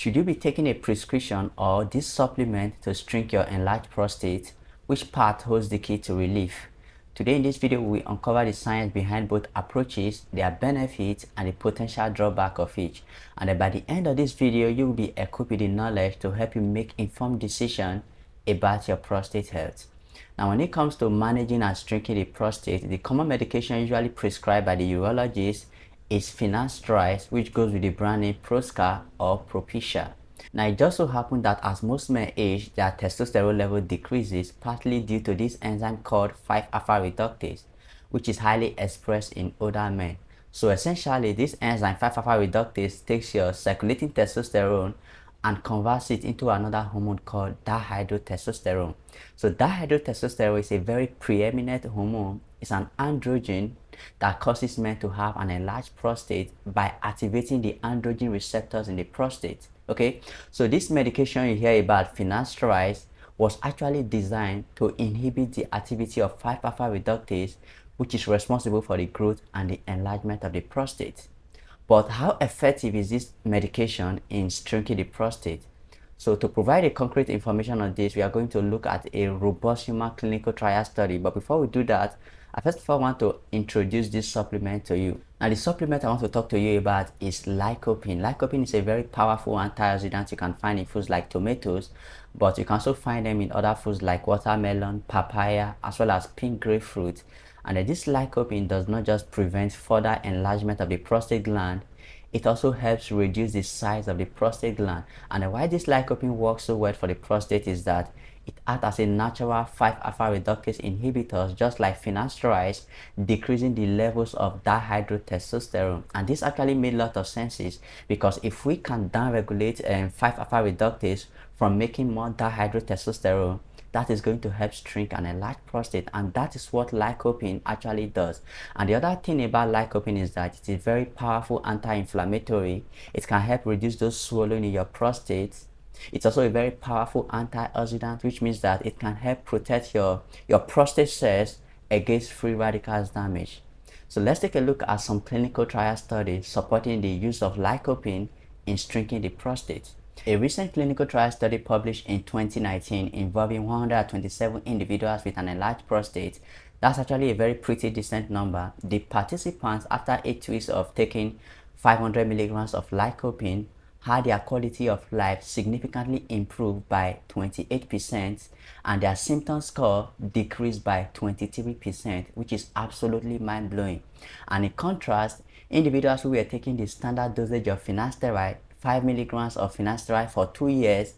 Should you be taking a prescription or this supplement to shrink your enlarged prostate? Which part holds the key to relief? Today in this video, we will uncover the science behind both approaches, their benefits, and the potential drawback of each. And then by the end of this video, you will be equipped with the knowledge to help you make informed decisions about your prostate health. Now, when it comes to managing and shrinking the prostate, the common medication usually prescribed by the urologist is Finasteride, which goes with the brand name Proscar or Propecia. Now, it just so happens that as most men age, their testosterone level decreases, partly due to this enzyme called 5-alpha reductase, which is highly expressed in older men. So essentially, this enzyme 5-alpha reductase takes your circulating testosterone and converts it into another hormone called dihydrotestosterone. So dihydrotestosterone is a very preeminent hormone. It's an androgen that causes men to have an enlarged prostate by activating the androgen receptors in the prostate. Okay, so this medication you hear about, Finasteride, was actually designed to inhibit the activity of 5-alpha reductase, which is responsible for the growth and the enlargement of the prostate. But how effective is this medication in shrinking the prostate? So to provide a concrete information on this, we are going to look at a robust human clinical trial study. But before we do that, I first of all want to introduce this supplement to you. Now, the supplement I want to talk to you about is Lycopene. Lycopene is a very powerful antioxidant you can find in foods like tomatoes, but you can also find them in other foods like watermelon, papaya, as well as pink grapefruit. And this Lycopene does not just prevent further enlargement of the prostate gland, it also helps reduce the size of the prostate gland. And why this Lycopene works so well for the prostate is that it acts as a natural 5-alpha reductase inhibitor, just like Finasteride, decreasing the levels of dihydrotestosterone. And this actually made a lot of sense, because if we can downregulate 5-alpha reductase from making more dihydrotestosterone, that is going to help shrink an enlarged prostate, and that is what Lycopene actually does. And the other thing about Lycopene is that it is very powerful anti-inflammatory. It can help reduce those swelling in your prostate. It's also a very powerful antioxidant, which means that it can help protect your prostate cells against free radicals damage. So let's take a look at some clinical trial studies supporting the use of Lycopene in shrinking the prostate. A recent clinical trial study published in 2019 involving 127 individuals with an enlarged prostate. That's actually a very pretty decent number. The participants, after 8 weeks of taking 500 milligrams of Lycopene, had their quality of life significantly improved by 28%, and their symptom score decreased by 23%, which is absolutely mind-blowing. And in contrast, individuals who were taking the standard dosage of Finasteride, 5 milligrams of Finasteride for 2 years,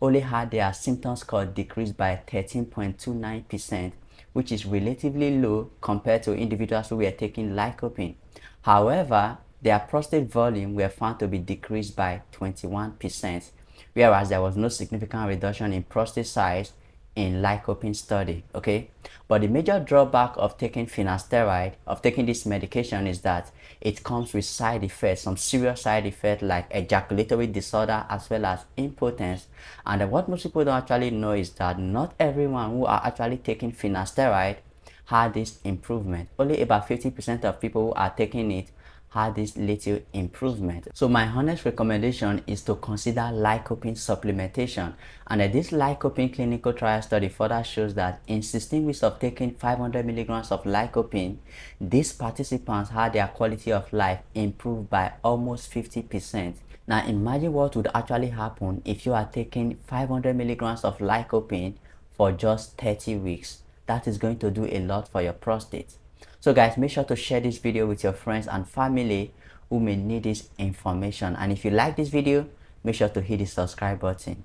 only had their symptom score decreased by 13.29%, which is relatively low compared to individuals who were taking Lycopene. However, their prostate volume were found to be decreased by 21%, whereas there was no significant reduction in prostate size in Lycopene study. Okay, but the major drawback of taking Finasteride, of taking this medication, is that it comes with side effects, some serious side effects like ejaculatory disorder as well as impotence. And what most people don't actually know is that not everyone who are actually taking Finasteride had this improvement. Only about 50% of people who are taking it had this little improvement. So my honest recommendation is to consider Lycopene supplementation. And this Lycopene clinical trial study further shows that in 16 weeks of taking 500 milligrams of Lycopene, these participants had their quality of life improved by almost 50%. Now imagine what would actually happen if you are taking 500 milligrams of Lycopene for just 30 weeks. That is going to do a lot for your prostate. So guys, make sure to share this video with your friends and family who may need this information. And if you like this video, make sure to hit the subscribe button.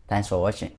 Thanks for watching.